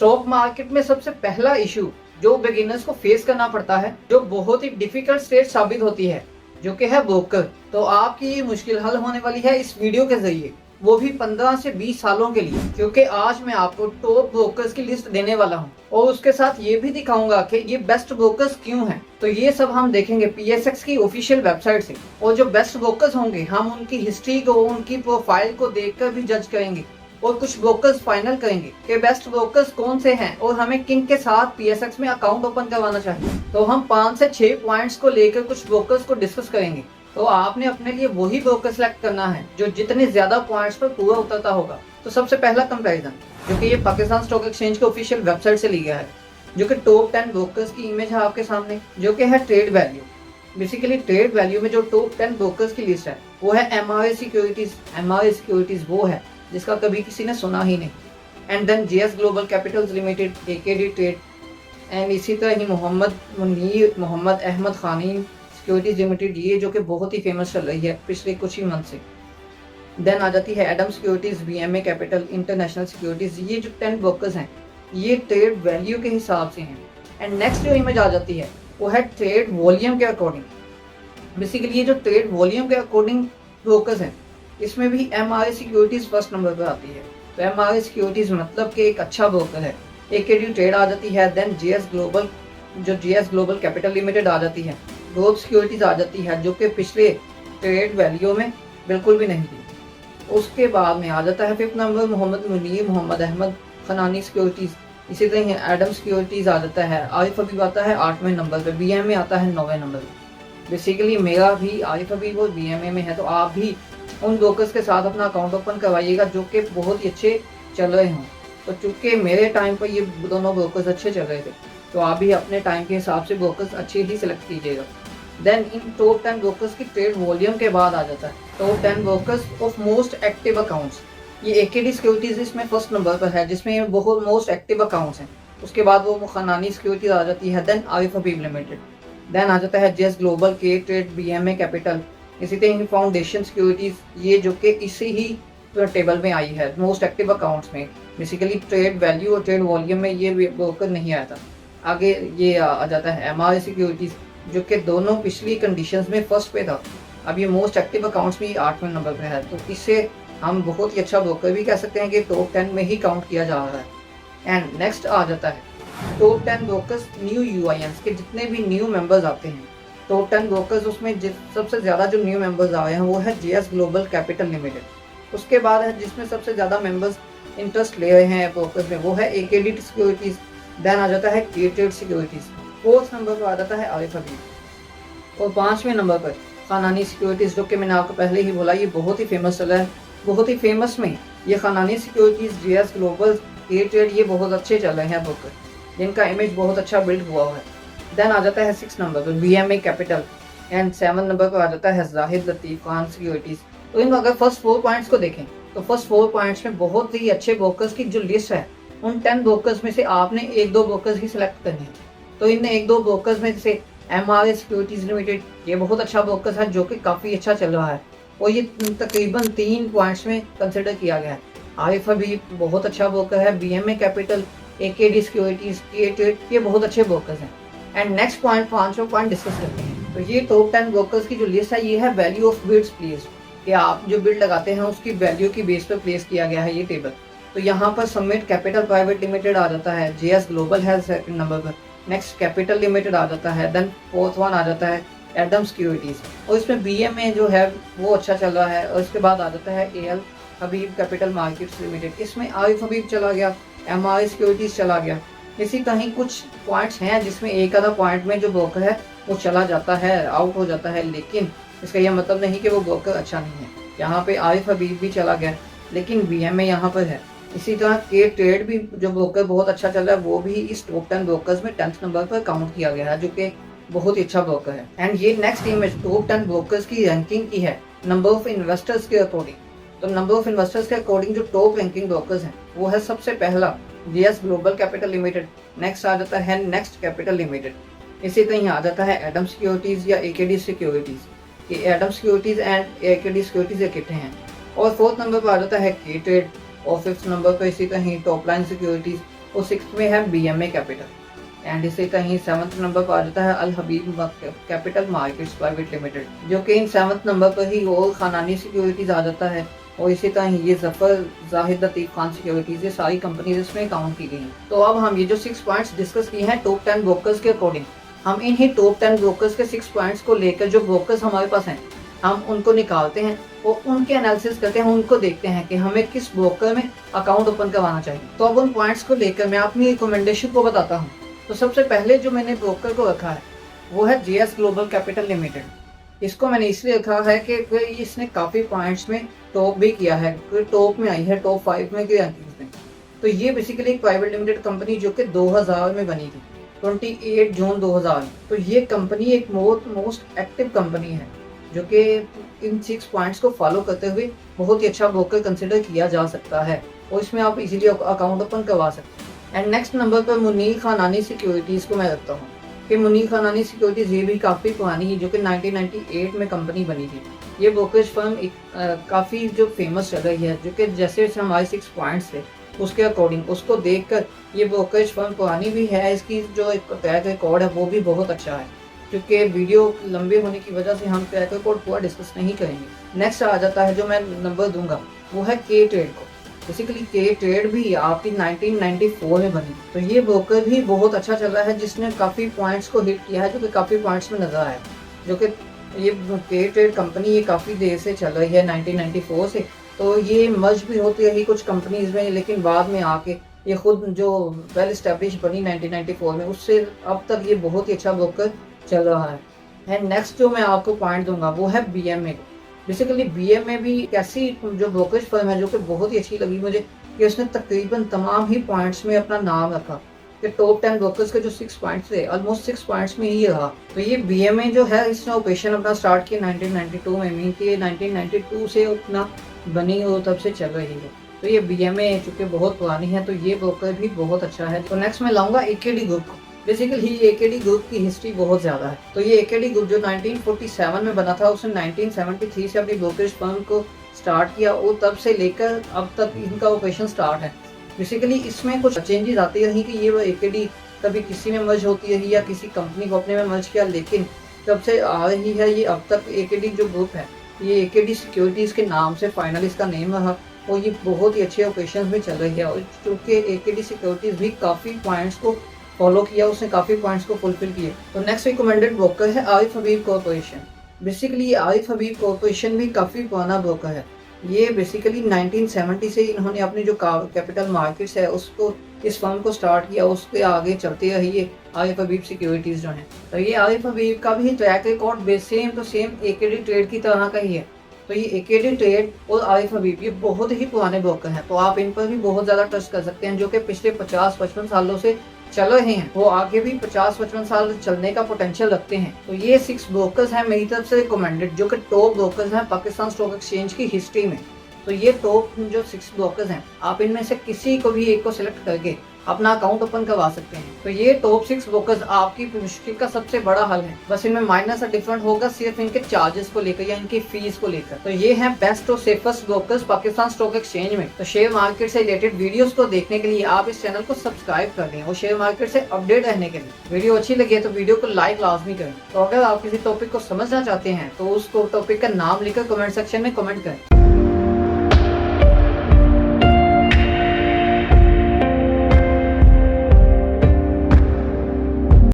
Stock market में सबसे पहला इशू जो बिगिनर्स को फेस करना पड़ता है, जो बहुत ही डिफिकल्ट स्टेज साबित होती है, जो कि है ब्रोकर। तो आपकी ये मुश्किल हल होने वाली है इस वीडियो के जरिए, वो भी 15 से 20 सालों के लिए, क्योंकि आज मैं आपको टॉप ब्रोकर्स की लिस्ट देने वाला हूँ और उसके साथ ये भी दिखाऊंगा कि ये बेस्ट ब्रोकर्स क्यों हैं। तो ये सब हम देखेंगे PSX की ऑफिशियल वेबसाइट से, और जो बेस्ट ब्रोकर्स होंगे हम उनकी हिस्ट्री को, उनकी प्रोफाइल को देखकर भी जज करेंगे और कुछ ब्रोकर्स फाइनल करेंगे कि बेस्ट ब्रोकर्स कौन से हैं और हमें किन के साथ PSX में अकाउंट ओपन करवाना चाहिए। तो हम 5 से 6 पॉइंट्स को लेकर कुछ ब्रोकर्स को डिस्कस करेंगे। तो आपने अपने लिए वही ब्रोकर सेलेक्ट करना है जो जितने ज्यादा पॉइंट्स पर पूरा उतरता होगा। तो सबसे पहला कंपैरिजन, जो कि ये पाकिस्तान स्टॉक एक्सचेंज के ऑफिशियल वेबसाइट से लिया है, जो कि टॉप 10 ब्रोकर्स की इमेज है आपके सामने, जो कि है trade value. Basically trade value में जो टॉप 10 ब्रोकर्स की लिस्ट है वो है MRA सिक्योरिटीज। MRA सिक्योरिटीज वो है जिसका कभी किसी ने सुना ही नहीं। And then GS global capitals limited, AKD trade, and इसी तरह ही मोहम्मद मुनीर, मोहम्मद अहमद खानी सिक्योरिटीज लिमिटेड, ये जो कि बहुत ही फेमस चल रही है पिछले कुछ ही मंथ से। देन आ जाती है Adam securities, BMA capital, international securities. ये जो 10 ब्रोकर्स हैं ये ट्रेड वैल्यू के हिसाब से हैं। एंड नेक्स्ट जो इमेज आ जाती है वो है ट्रेड वॉल्यूम के अकॉर्डिंग। बेसिकली ये जो ट्रेड वॉल्यूम के अकॉर्डिंग ब्रोकर्स हैं, इसमें भी MRA सिक्योरिटीज फर्स्ट नंबर पर आती है। तो MRA सिक्योरिटीज मतलब कि एक अच्छा ब्रोकर है। AKD ट्रेड आ जाती है। देन GS ग्लोबल, जो GS ग्लोबल कैपिटल लिमिटेड आ जाती है। ग्रोथ सिक्योरिटीज आ जाती है, जो कि पिछले ट्रेड वैल्यू में बिल्कुल भी नहीं थी। उसके बाद में आ जाता है 5th number Mohammad Munir, Mohammad Ahmed Khanani securities. इसी तरह ही एडम सिक्योरिटीज आ जाता है। आरिफ हबीब आता है 8वें नंबर पे। BMA आता है 9वें नंबर पे। बेसिकली मेरा भी आरिफ हबीब और BMA में है, तो आप भी उन ब्रोकर्स के साथ अपना अकाउंट ओपन करवाइएगा जो कि बहुत ही अच्छे चल रहे हों। तो चूंकि मेरे टाइम पर ये दोनों ब्रोकर्स अच्छे चल रहे थे, तो आप भी अपने टाइम के हिसाब से ब्रोकर्स अच्छे ही सिलेक्ट कीजिएगा। देन इन टॉप 10 ब्रोकर्स की ट्रेड वॉल्यूम के बाद आ जाता है top 10 brokers of most active accounts. ये AKD सिक्योरिटीज इसमें फर्स्ट नंबर पर है, जिसमें बहुत मोस्ट एक्टिव अकाउंट्स हैं। उसके बाद वो खनानी सिक्योरिटीज आ जाती है। देन आरिफ हबीब लिमिटेड। देन आ जाता है GS global, K trade, BMA capital. इसी तरह फाउंडेशन सिक्योरिटीज, ये जो कि इसी ही टेबल में आई है मोस्ट एक्टिव अकाउंट्स में। बेसिकली ट्रेड वैल्यू और ट्रेड वॉल्यूम में ये ब्रोकर नहीं आया था। आगे ये आ जाता है MRA सिक्योरिटीज, जो कि दोनों पिछली कंडीशंस में फर्स्ट पे था। अब ये मोस्ट एक्टिव अकाउंट्स में 8वें नंबर पे है। तो इससे हम बहुत ही अच्छा ब्रोकर भी कह सकते हैं कि टॉप 10 में ही काउंट किया जा रहा है। एंड नेक्स्ट आ जाता है टॉप 10 ब्रोकर्स न्यू UINs के, जितने भी न्यू मेंबर्स आते हैं टॉप 10 ब्रोकर्स, उसमें सबसे ज़्यादा जो न्यू मेंबर्स आए हैं वो है GS ग्लोबल कैपिटल लिमिटेड। उसके बाद है जिसमें सबसे ज़्यादा मेंबर्स इंटरेस्ट ले रहे हैं ब्रोकर्स में, वो है AKD सिक्योरिटीज़। देन आ जाता है K trade securities. 4th number पर आ जाता है आरिफ हबीब और 5वें नंबर पर खनानी सिक्योरिटीज़, जो कि मैंने आपको पहले ही बोला ये बहुत ही फेमस चला है। बहुत ही फेमस में ये Khanani securities, GS global, K trade, ये बहुत अच्छे चल रहे हैं ब्रोकर, जिनका इमेज बहुत अच्छा बिल्ड हुआ है। देन आ जाता है 6th नंबर पर BMA capital. And 7th number पर आ जाता है जाहिद लतीफ़ खान सिक्योरिटीज़। तो इन अगर फर्स्ट 4 पॉइंट्स को देखें तो फर्स्ट 4 पॉइंट्स में बहुत ही अच्छे ब्रोकर्स की जो लिस्ट है, उन 10 ब्रोकर्स में से आपने 1-2 ब्रोकर्स ही सिलेक्ट करने हैं। तो इन 1-2 ब्रोकर्स में से MRA सिक्योरिटीज़ लिमिटेड, ये बहुत अच्छा ब्रोकर है जो कि काफ़ी अच्छा चल रहा है और ये तकरीबन 3 पॉइंट्स में कंसिडर किया गया है। आरिफ हबीब बहुत अच्छा ब्रोकर है। BMA capital, AKD securities, K trade, ये बहुत अच्छे ब्रोकर्स हैं। एंड नेक्स्ट पॉइंट 5वां पॉइंट डिस्कस करते हैं। तो ये टॉप 10 ब्रोकर्स की जो लिस्ट है ये है वैल्यू ऑफ बिड्स प्लेस्ड, कि आप जो बिड लगाते हैं उसकी वैल्यू की बेस पर प्लेस किया गया है ये टेबल। तो यहाँ पर समिट कैपिटल प्राइवेट लिमिटेड आ जाता है। GS ग्लोबल है 2nd नंबर पर। नेक्स्ट कैपिटल लिमिटेड आ जाता है। देन 4th वन आ जाता है एडम सिक्योरिटीज़ और इसमें BMA जो है वो अच्छा चल रहा है। और इसके बाद आ जाता है AL हबीब कैपिटल मार्केट्स लिमिटेड, इसमें आरिफ हबीब चला गया, MRA सिक्योरिटीज़ चला गया। इसी तरह कुछ पॉइंट्स हैं जिसमें एक आधा पॉइंट में जो ब्रोकर है वो चला जाता है, आउट हो जाता है, लेकिन इसका यह मतलब नहीं कि वो ब्रोकर अच्छा नहीं है। यहाँ पे आरिफ हबीब भी चला गया, लेकिन BMA यहाँ पर है। इसी तरह K ट्रेड भी जो ब्रोकर बहुत अच्छा चल रहा है, वो भी इस टॉप 10 ब्रोकर्स में 10th नंबर पर काउंट किया गया है, जो कि बहुत ही अच्छा ब्रोकर है। एंड ये नेक्स्ट इमेज टॉप 10 ब्रोकर्स की रैंकिंग की है नंबर ऑफ इन्वेस्टर्स के अकॉर्डिंग। तो नंबर ऑफ इन्वेस्टर्स के अकॉर्डिंग जो टॉप रैंकिंग ब्रोकर्स हैं वो है सबसे पहला GS global capital limited. Next आ जाता है नेक्स्ट कैपिटल लिमिटेड। इसी तरह आ जाता है एडम सिक्योरिटीज़ या AKD सिक्योरिटीज़। ये Adam securities and AKD securities इकट्ठे हैं। और 4th नंबर पर आ जाता है K ट्रेड और 5th नंबर पर इसी तरह टॉप लाइन सिक्योरिटीज़ और 6th में है BMA कैपिटल। एंड इसे कहीं 7th नंबर पर आ जाता है अल हबीब कैपिटल मार्केट्स प्राइवेट लिमिटेड, जो कि इन 7th नंबर पर ही वो खानानी सिक्योरिटीज आ जाता है। और इसी तरह ये जफर जाहिद लतीफ खान सिक्योरिटीज, ये सारी कंपनीज इसमें काउंट की गई हैं। तो अब हम ये जो 6 पॉइंट्स डिस्कस किए हैं टॉप 10 ब्रोकर्स के अकॉर्डिंग, हम इन ही टॉप 10 ब्रोकर्स के 6 पॉइंट्स को लेकर जो ब्रोकर्स हमारे पास हैं हम उनको निकालते हैं और उनके एनालिसिस करते हैं, उनको देखते हैं कि हमें किस ब्रोकर में अकाउंट ओपन करवाना चाहिए। तो अब उन पॉइंट्स को लेकर मैं अपनी रिकमेंडेशन को बताता हूँ। तो सबसे पहले जो मैंने ब्रोकर को रखा है वो है JS ग्लोबल कैपिटल लिमिटेड। इसको मैंने इसलिए रखा है कि इसने काफ़ी पॉइंट्स में टॉप भी किया है, टॉप में आई है, टॉप 5 में की रैंकिंग्स में। तो ये बेसिकली एक प्राइवेट लिमिटेड कंपनी जो कि 2000 में बनी थी, 28 जून 2000 में। तो ये कंपनी एक मोस्ट एक्टिव कंपनी है जो कि इन 6 पॉइंट्स को फॉलो करते हुए बहुत ही अच्छा ब्रोकर कंसिडर किया जा सकता है और इसमें आप इजीली अकाउंट ओपन करवा सकते हैं। एंड नेक्स्ट नंबर पर मुनीर खानानी सिक्योरिटीज़ को मैं रखता हूँ कि मुनीर खानानी सिक्योरिटीज़ ये भी काफ़ी पुरानी है, जो कि 1998 में कंपनी बनी थी। ये ब्रोकरेज फर्म काफ़ी जो फेमस चल रही है, जो कि जैसे जैसे हमारे 6 पॉइंट्स थे उसके अकॉर्डिंग उसको देखकर ये ब्रोकरेज फर्म पुरानी भी है, इसकी जो एक ट्रैक रिकॉर्ड है वो भी बहुत अच्छा है। क्योंकि वीडियो लंबे होने की वजह से हम ट्रैक रिकॉर्ड पूरा डिस्कस नहीं करेंगे। नेक्स्ट आ जाता है जो मैं नंबर दूंगा वो है के ट्रेड को। बेसिकली के ट्रेड भी आपकी 1994 में बनी, तो ये ब्रोकर भी बहुत अच्छा चल रहा है जिसने काफ़ी पॉइंट्स को हिट किया है, जो कि काफ़ी पॉइंट्स में नजर आया। जो कि ये के ट्रेड कंपनी ये काफ़ी देर से चल रही है 1994 से, तो ये मर्ज भी होती रही कुछ कंपनीज में, लेकिन बाद में आके ये खुद जो वेल इस्टेब्लिश बनी 1994 में, उससे अब तक ये बहुत ही अच्छा ब्रोकर चल रहा है। एंड नेक्स्ट जो मैं आपको पॉइंट दूंगा वो है BMA। बेसिकली BMA भी एक ऐसी जो ब्रोकरेज फर्म है जो कि बहुत ही अच्छी लगी मुझे कि उसने तकरीबन तमाम ही पॉइंट्स में अपना नाम रखा कि टॉप 10 ब्रोकर्स के जो 6 पॉइंट्स थे ऑलमोस्ट 6 पॉइंट्स में ही रहा। तो ये BMA जो है इसने ऑपरेशन अपना स्टार्ट किया 1992 में, मीन कि 1992 से अपना बनी और तब से चल रही है। तो ये BMA चूँकि बहुत पुरानी है तो ये ब्रोकर भी बहुत अच्छा है। तो नेक्स्ट मैं लाऊंगा AKD ग्रुप को। बेसिकली AKD ग्रुप की हिस्ट्री बहुत ज़्यादा है। तो ये AKD ग्रुप जो 1947 में बना था, उसने 1973 से अपनी ब्रोकरेज फर्म को स्टार्ट किया और तब से लेकर अब तक इनका ऑपरेशन स्टार्ट है। बेसिकली इसमें कुछ चेंजेस आती रही कि ये AKD कभी किसी में मर्ज होती रही या किसी कंपनी को अपने में मर्ज किया, लेकिन जब से आ रही है ये अब तक AKD जो ग्रुप है ये AKD सिक्योरिटीज़ के नाम से फाइनल इसका नेम रहा और ये बहुत ही अच्छे ऑपरेशन में चल रही है। और चूँकि AKD सिक्योरिटीज़ भी काफ़ी पॉइंट्स को फॉलो किया, उसने काफ़ी पॉइंट्स को फुलफिल किए। तो नेक्स्ट रिकमेंडेड ब्रोकर है आरिफ हबीब कॉर्पोरेशन। बेसिकली ये आरिफ हबीब कॉर्पोरेशन भी काफ़ी पुराना ब्रोकर है। ये बेसिकली 1970 से इन्होंने अपनी जो कैपिटल मार्केट्स है उसको इस फर्म को स्टार्ट किया, उसके आगे चलते रही ये आरिफ हबीब सिक्योरिटीज़ जो है। तो ये आरिफ हबीब का भी track record same to same AKD trade की तरह का ही है। तो ये AKD ट्रेड और आरिफ हबीब ये बहुत ही पुराने ब्रोकर हैं, तो आप इन पर भी बहुत ज़्यादा ट्रस्ट कर सकते हैं, जो कि पिछले 50-55 सालों से चल रहे हैं, वो आगे भी 50-55 साल चलने का पोटेंशियल रखते हैं। तो ये 6 ब्रोकर्स हैं मेरी तरफ से रिकमेंडेड, जो कि टॉप ब्रोकर्स हैं पाकिस्तान स्टॉक एक्सचेंज की हिस्ट्री में। तो ये टॉप जो 6 ब्रोकर्स हैं, आप इनमें से किसी को भी एक को सिलेक्ट करके अपना अकाउंट ओपन करवा सकते हैं। तो ये टॉप 6 ब्रोकर्स आपकी मुश्किल का सबसे बड़ा हल है। बस इनमें माइनर सा डिफरेंट होगा सिर्फ इनके चार्जेस को लेकर या इनकी फीस को लेकर। तो ये हैं बेस्ट और safest brokers Pakistan stock exchange में। तो शेयर मार्केट से रिलेटेड वीडियोस को देखने के लिए आप इस चैनल को सब्सक्राइब कर लें और शेयर मार्केट से अपडेट रहने के लिए वीडियो अच्छी लगी है तो वीडियो को लाइक लाजमी करें। तो अगर आप किसी टॉपिक को समझना चाहते हैं तो उस टॉपिक का नाम लिखकर कमेंट सेक्शन में कमेंट करें।